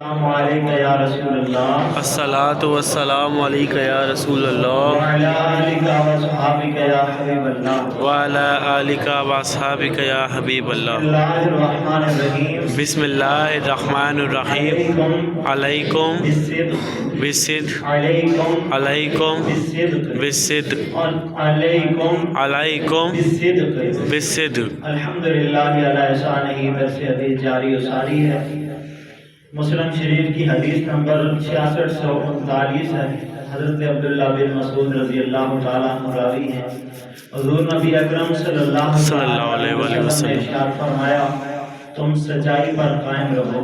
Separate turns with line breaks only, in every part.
السلام علیکم یا رسول اللہ
الصلاۃ والسلام علیک یا رسول اللہ
وعلی آلک و صحابک یا حبیب اللہ
وعلی آلک و اصحابک یا حبیب
بسم
اللہ۔
اللہ الرحمن الرحیم
بسم اللہ الرحمن الرحیم۔ علیکم
بالصدق
بالصدق
علیکم
علیکم
بالصدق
بالصدق
علیکم
علیکم
بالصدق
بالصدق۔
الحمدللہ علی احسانہ درس حدیث جاری و ساری ہے۔ مسلم شریف کی حدیث نمبر 6639 ہے۔ حضرت عبداللہ بن مسعود رضی اللہ تعالیٰ عنہ راوی ہیں، حضور نبی اکرم صلی اللہ علیہ وسلم نے ارشاد فرمایا، تم سچائی پر قائم رہو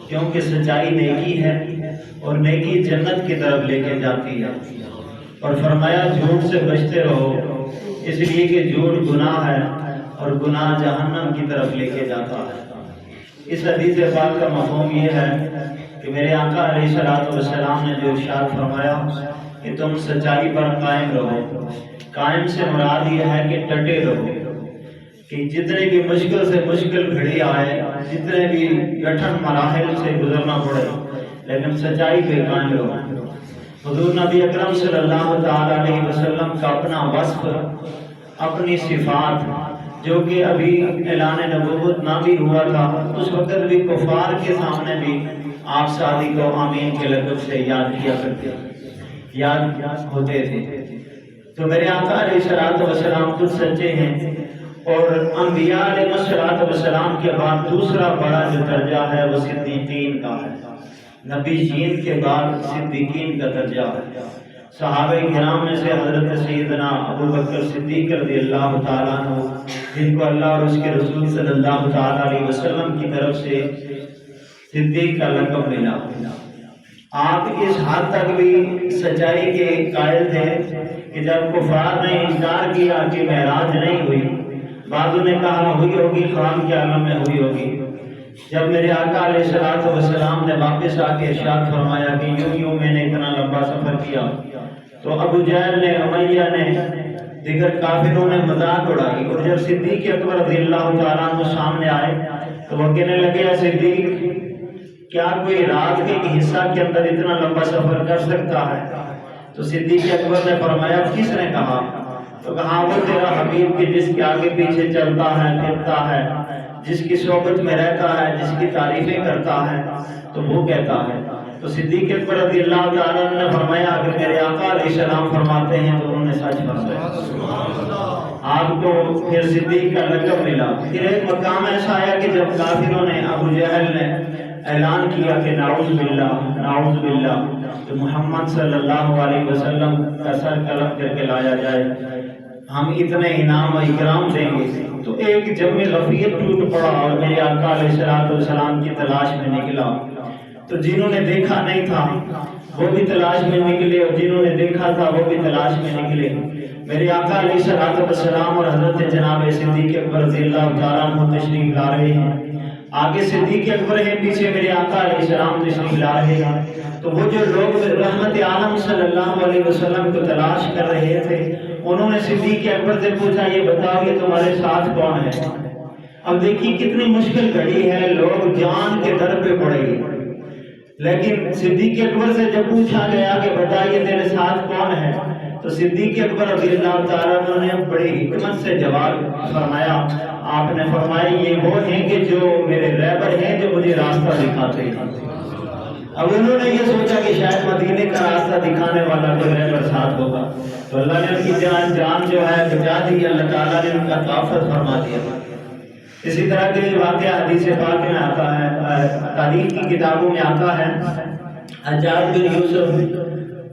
کیونکہ سچائی نیکی ہے اور نیکی جنت کی طرف لے کے جاتی ہے، اور فرمایا جھوٹ سے بچتے رہو اس لیے کہ جھوٹ گناہ ہے اور گناہ جہنم کی طرف لے کے جاتا ہے۔ اس حدیث پاک کا مفہوم یہ ہے کہ میرے آقا علیہ السلام نے جو ارشاد فرمایا کہ تم سچائی پر قائم رہو، قائم سے مراد یہ ہے کہ ڈٹے رہو، کہ جتنے بھی مشکل سے مشکل گھڑی آئے، جتنے بھی کٹھن مراحل سے گزرنا پڑے، لیکن سچائی پہ قائم رہو۔ حضور نبی اکرم صلی اللہ تعالیٰ علیہ وسلم کا اپنا وصف، اپنی صفات جو کہ ابھی اعلان نبوت نہ بھی ہوا تھا، اس وقت بھی کفار کے سامنے بھی آپ صادق و آمین کے لقب سے یاد کیا کرتے، یاد ہوتے تھے۔ تو میرے آقا علیہ السلام خود سچے ہیں، اور انبیاء علیہ السلام کے بعد دوسرا بڑا جو درجہ ہے وہ صدیقین کا ہے۔ نبی جین کے بعد صدیقین کا درجہ ہے۔ صحابہ کرام میں سے حضرت سیدنا ابو بکر صدیق رضی اللہ تعالیٰ عنہ، جن کو اللہ اور اس کے رسول صلی اللہ تعالیٰ علیہ وسلم کی طرف سے صدیق کا لقب ملا۔ آپ اس حد تک بھی سچائی کے قائل تھے کہ جب کفار نے انکار کیا کہ معراج نہیں ہوئی، بعضوں نے کہا ہوئی ہوگی، خواب کے عالم میں ہوئی ہوگی، جب میرے آقا علیہ السلام نے واپس آ کے ارشاد فرمایا کہ یوں میں نے اتنا لمبا سفر کیا، تو ابو جہل نے، امیہ نے، دیگر کافروں نے مذاق اڑائی، اور جب صدیق اکبر رضی اللہ تعالیٰ عنہ سامنے آئے تو وہ کہنے لگے، اے صدیق، کیا کوئی رات کے حصہ کے اندر اتنا لمبا سفر کر سکتا ہے؟ تو صدیق اکبر نے فرمایا، کس نے کہا؟ تو کہا، وہ تیرا حبیب کہ جس کے آگے پیچھے چلتا ہے، پھرتا ہے، جس کی صحبت میں رہتا ہے، جس کی تعریفیں کرتا ہے، تو وہ کہتا ہے۔ تو صدیق اکبر رضی اللہ تعالیٰ عنہ نے فرمایا، اگر میرے آقا علیہ السلام فرماتے ہیں تو انہوں نے سچ فرمایا۔ آپ کو پھر صدیق کا لقب ملا۔ پھر ایک مقام ایسا آیا کہ جب کافروں نے، ابو جہل نے اعلان کیا کہ نعوذ باللہ نعوذ باللہ، تو محمد صلی اللہ علیہ وسلم کا سر قلم کر کے لایا جائے، ہم اتنے انعام و اکرام دیں گے، تو ایک جم غفیر ٹوٹ پڑا اور میرے آقا علیہ السلام کی تلاش میں نکلا۔ تو جنہوں نے دیکھا نہیں تھا وہ بھی تلاش میں نکلے، اور جنہوں نے دیکھا تھا وہ بھی تلاش میں نکلے۔ میرے آقا علیہ السلام اور حضرت جناب صدیق اکبر رضی اللہ تعالیٰ عنہ تشریف لا رہے ہیں، آگے صدیق اکبر ہے، پیچھے میرے آقا علیہ السلام تشریف لا رہے ہیں۔ تو وہ جو لوگ رحمت عالم صلی اللہ علیہ وسلم کو تلاش کر رہے تھے، انہوں نے صدیق اکبر سے پوچھا، یہ بتاؤ کہ تمہارے ساتھ کون ہے؟ اب دیکھیے کتنی مشکل گھڑی ہے، لوگ جان کے در پہ پڑے، لیکن صدیق اکبر سے جب پوچھا گیا کہ بتائیے تیرے ساتھ کون ہے، تو صدیق اکبر رضی اللہ تعالیٰ عنہ نے بڑی حکمت سے جواب فرمایا۔ آپ نے فرمایا، یہ وہ ہیں کہ جو میرے رہبر ہیں، جو مجھے راستہ دکھاتے ہیں۔ اب انہوں نے یہ سوچا کہ شاید مدینے کا راستہ دکھانے والا کوئی رہبر ساتھ ہوگا، تو اللہ نے ان کی جان جو ہے بچا دی، اللہ تعالیٰ نے ان کا تحفظ فرما دیا۔ اسی طرح کے واقعہ حدیث پاک میں آتا ہے، تاریخ کی کتابوں میں آتا ہے، حجاج بن یوسف،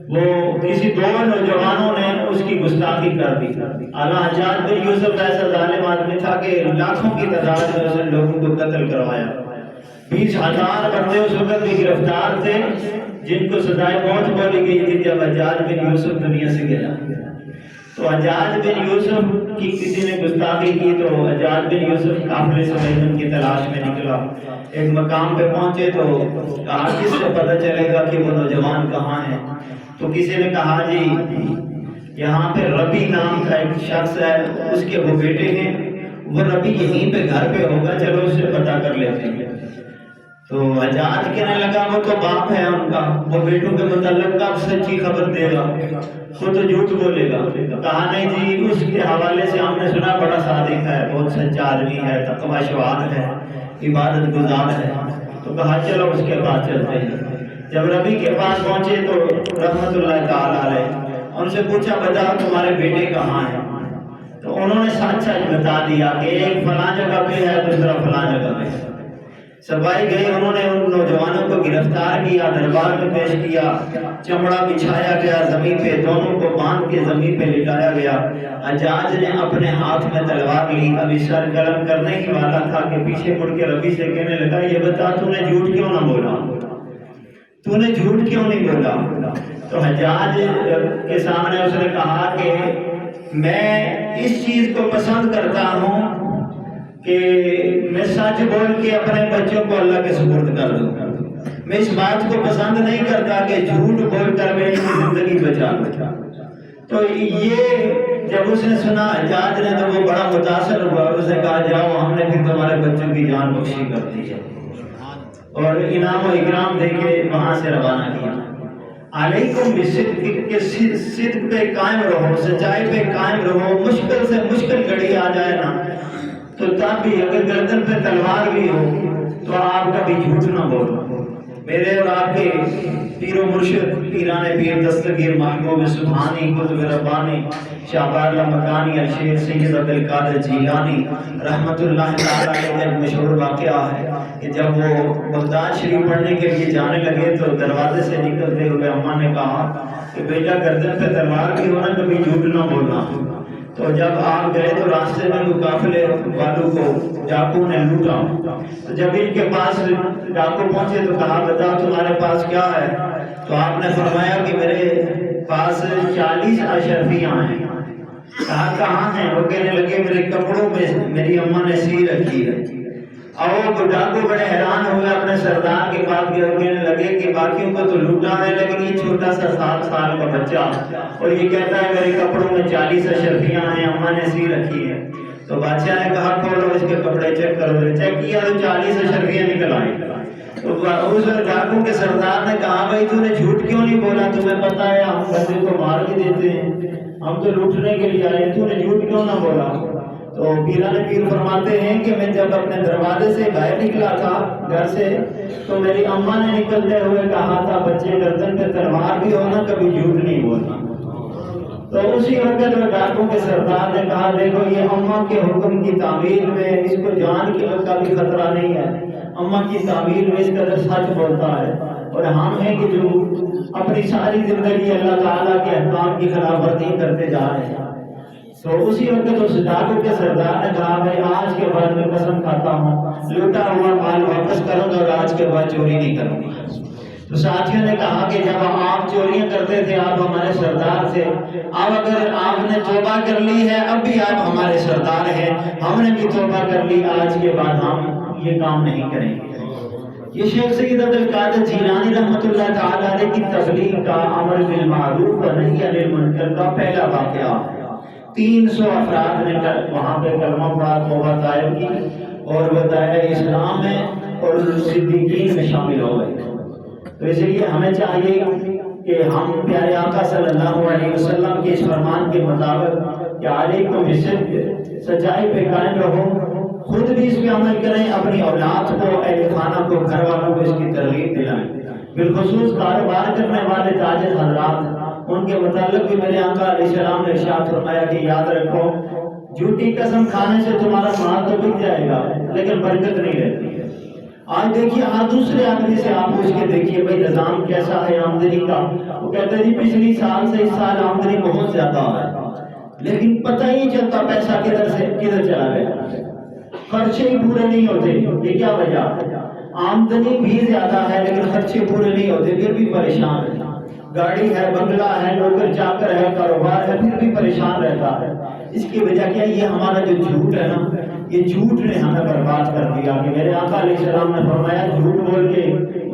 وہ کسی دو نوجوانوں نے اس کی گستاخی کر دی۔ اعلیٰ حجاج بن یوسف ایسا ظالم آدمی تھا کہ لاکھوں کی تعداد میں اس نے لوگوں کو قتل کروایا۔ 20,000 بندے اس وقت بھی گرفتار تھے جن کو سزائے موت بولی گئی تھی جب حجاج بن یوسف دنیا سے گیا۔ تو حجاج بن یوسف کی کسی نے گستاخی کی، تو حجاج بن یوسف قافلے سمیت ان کی تلاش میں نکلا۔ ایک مقام پہ پہنچے تو کہا، کس سے پتہ چلے گا کہ وہ نوجوان کہاں ہیں؟ تو کسی نے کہا، جی یہاں پہ ربی نام کا ایک شخص ہے، اس کے وہ بیٹے ہیں، وہ ربی یہیں پہ گھر پہ ہوگا، چلو اس سے پتہ کر لیتے ہیں۔ تو حجاج کہنے لگا وہ تو باپ ہے ان کا، وہ بیٹوں کے متعلق کب سچی خبر دے گا، خود تو جھوٹ بولے گا۔ کہا نہیں جی، اس کے حوالے سے ہم نے سنا بڑا صادق ہے، بہت سچا آدمی ہے، تقوی شواد ہے، عبادت گزار ہے۔ تو کہا چلو اس کے پاس چلتے ہیں۔ جب ربی کے پاس پہنچے تو رحمت اللہ تعالیٰ علیہ ان سے پوچھا بتاؤ تمہارے بیٹے کہاں ہیں؟ تو انہوں نے سچ سچ بتا دیا کہ ایک فلاں جگہ پہ ہے، دوسرا فلاں جگہ پہ ہے۔ سپاہی گئے، انہوں نے ان نوجوانوں کو گرفتار کیا، دربار میں پیش کیا، چمڑا بچھایا گیا زمین پہ، دونوں کو باندھ کے زمین پہ لٹایا گیا۔ حجاج نے اپنے ہاتھ میں تلوار لی، ابھی سر قلم کرنے ہی والا تھا کہ پیچھے مڑ کے ربی سے کہنے لگا یہ بتا تو نے جھوٹ کیوں نہ بولا، تو نے جھوٹ کیوں نہیں بولا؟ تو حجاج کے سامنے اس نے کہا کہ میں اس چیز کو پسند کرتا ہوں کہ میں سچ بول کے اپنے بچوں کو اللہ کے سپرد کر دوں، میں اس بات کو پسند نہیں کرتا کہ جھوٹ بول کر میں ان کی زندگی بچا لوں۔ تو یہ جب اس نے سنا حجاج نے تو وہ بڑا متاثر ہوا، اس نے کہا جاؤ ہم نے پھر تمہارے بچوں کی جان بخشی کر دی ہے، اور انعام و اکرام دے کے وہاں سے روانہ کیا۔ علیکم بالصدق، کہ صدق پہ قائم رہو، سچائی پہ قائم رہو، مشکل سے مشکل گھڑی آ جائے نا تو تب بھی اگر گردن پہ تلوار بھی ہو تو آپ کبھی جھوٹ نہ بولو۔ میرے اور آپ کے پیر و مرشد پیران پیر دستگیر محبوب سبحانی قطب ربانی شاہبار مکانی الشیخ سید عبد القادر جیلانی رحمت اللہ تعالیٰ کا ایک مشہور واقعہ ہے کہ جب وہ بغداد شریف پڑھنے کے لیے جانے لگے تو دروازے سے نکلتے ہوئے اماں نے کہا کہ بیٹا گردن پہ تلوار بھی ہونا، کبھی جھوٹ نہ بولنا۔ تو جب آپ گئے تو راستے میں وہ قافلے والوں کو ڈاکو نے لوٹا، تو جب ان کے پاس ڈاکو پہنچے تو کہا بتا تمہارے پاس کیا ہے؟ تو آپ نے فرمایا کہ میرے پاس 40 اشرفیاں ہیں۔ کہا کہاں ہیں؟ وہ کہنے لگے میرے کپڑوں میں میری اماں نے سی رکھی ہے۔ اور وہ ڈاکو بڑے حیران ہوئے، اپنے سردار کے پاس گئے، کہنے لگے کہ باقیوں کو تو لوٹا ہے لیکن یہ چھوٹا سا 7 سال کا بچہ اور یہ کہتا ہے میرے کپڑوں میں 40 اشرفیاں ہیں، اماں نے سی رکھی ہے۔ تو بادشاہ نے کہا کھولو اس کے کپڑے چیک کرو، چیک کیا تو 40 اشرفیاں نکل آئی۔ تو اس ڈاکو کے سردار نے کہا بھائی تو نے جھوٹ کیوں نہیں بولا، تمہیں پتا ہے ہم بندے کو مار کے دیتے ہیں، ہم تو لوٹنے کے لیے آئے، تو نے جھوٹ کیوں نہ بولا؟ تو پیران پیر فرماتے ہیں کہ میں جب اپنے دروازے سے باہر نکلا تھا گھر سے تو میری اماں نے نکلتے ہوئے کہا تھا بچے گردن پہ تلوار بھی ہونا، کبھی جھوٹ نہیں بولنا۔ تو اسی وقت وہ ڈاکو کے سردار نے کہا دیکھو یہ اماں کے حکم کی تعمیل میں اس کو جان کا بھی خطرہ نہیں ہے، اماں کی تعمیل میں اس قدر سچ بولتا ہے، اور ہم ہیں کہ جو اپنی ساری زندگی اللہ تعالیٰ کے احکام کی خلاف ورزی کرتے جا رہے ہیں۔ تو اسی وقت اس ڈاکو کے سردار نے کہا بھائی آج کے بعد میں قسم کھاتا ہوں لوٹا ہوا مال واپس کروں گا اور آج کے بعد چوری نہیں کروں گا۔ تو ساتھیوں نے کہا کہ جب آپ چوریاں کرتے تھے آپ ہمارے سردار تھے، اب اگر آپ نے توبہ کر لی ہے اب بھی آپ ہمارے سردار ہیں، ہم نے بھی توبہ کر لی، آج کے بعد ہم یہ کام نہیں کریں گے۔ یہ شیخ سید عبد القادر جیلانی رحمۃ اللہ تعالیٰ علیہ کی تبلیغ کا امر بالمعروف و نہی عن المنکر کا پہلا واقعہ ہے۔ 300 افراد نے وہاں پہ کلمہ پڑھا، توبہ طائب کی اور وہ دائرہ اسلام میں اور صدیقین میں شامل ہو گئے۔ تو اس لیے ہمیں چاہیے کہ ہم پیارے آقا صلی اللہ علیہ وسلم کے اس فرمان کے مطابق کہ علیکم بالصدق، سچائی پہ قائم رہو، خود بھی اس پہ عمل کریں، اپنی اولاد کو، اہل خانہ کو، گھر والوں کو اس کی ترغیب دلائیں۔ بالخصوص کاروبار کرنے والے تاجر حضرات، ان کے متعلق بھی میرے آقا علیہ السلام نے ارشاد فرمایا کہ یاد رکھو جھوٹی قسم کھانے سے تمہارا مال تو بک جائے گا لیکن برکت نہیں رہتی ہے۔ آج دیکھیے آج دوسرے آدمی سے آپ پوچھ کے دیکھیے بھائی نظام کیسا ہے آمدنی کا، وہ کہتے ہیں جی پچھلی سال سے اس سال آمدنی بہت زیادہ ہے، لیکن پتہ ہی نہیں چلتا پیسہ کدھر سے کدھر چلا گیا، خرچے ہی پورے نہیں ہوتے۔ یہ کیا وجہ ہے؟ آمدنی بھی زیادہ ہے لیکن خرچے پورے نہیں ہوتے، پھر بھی پریشان ہے، گاڑی ہے، بنگلہ ہے، نوکر چاکر ہے، کاروبار ہے، پھر بھی پریشان رہتا ہے۔ اس کی وجہ کیا؟ یہ ہمارا جو جھوٹ ہے نا، یہ جھوٹ نے ہمیں برباد کر دیا۔ کہ میرے آقا علیہ السلام نے فرمایا جھوٹ بول کے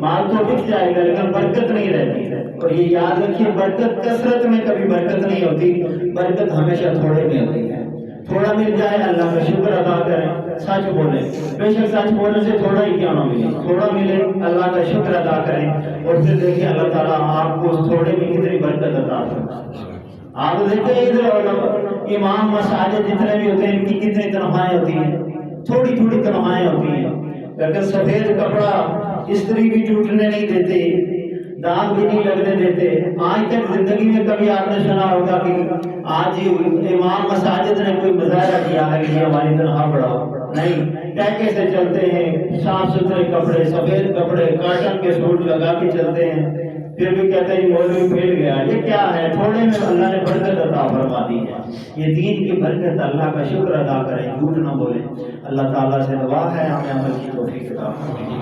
مال تو بک جائے گا لیکن برکت نہیں رہتی ہے۔ اور یہ یاد رکھیے برکت کثرت میں کبھی برکت نہیں ہوتی، برکت ہمیشہ تھوڑے میں ہوتی ہے۔ تھوڑا مل جائے اللہ کا شکر ادا کریں، سچ بولیں، بے شک سچ بولنے سے تھوڑا ہی کیوں نہ ملے، تھوڑا ملے اللہ کا شکر ادا کریں، اور پھر دیکھیں اللہ تعالیٰ آپ کو اس تھوڑے میں کتنی برکت عطا فرمائے۔ آپ دیکھیں ادھر امام مساجد جتنے بھی ہوتے ہیں ان کی کتنی تنخواہیں ہوتی ہیں، تھوڑی تھوڑی تنخواہیں ہوتی ہیں، اگر سفید کپڑا استری بھی ٹوٹنے نہیں دیتے، داغ بھی نہیں لگنے دیتے۔ آج تک زندگی میں کبھی آپ نے سنا ہوگا کہ آج امام مساجد نے کوئی مظاہرہ کیا ہے کہ ہماری تنخواہ بڑھاؤ؟ نہیں، ٹیکے سے چلتے ہیں، صاف ستھرے کپڑے، سفید کپڑے، کاٹن کے سوٹ لگا کے چلتے ہیں، پھر بھی کہتے ہیں مولوی پھیل گیا۔ یہ کیا ہے؟ تھوڑے میں اللہ نے برکت عطا فرما دی ہے۔ یہ دین کی برکت، اللہ کا شکر ادا کریں، جھوٹ نہ بولیں۔ اللہ تعالیٰ سے دعا ہے ہمیں عمل کی توفیق عطا فرمائے۔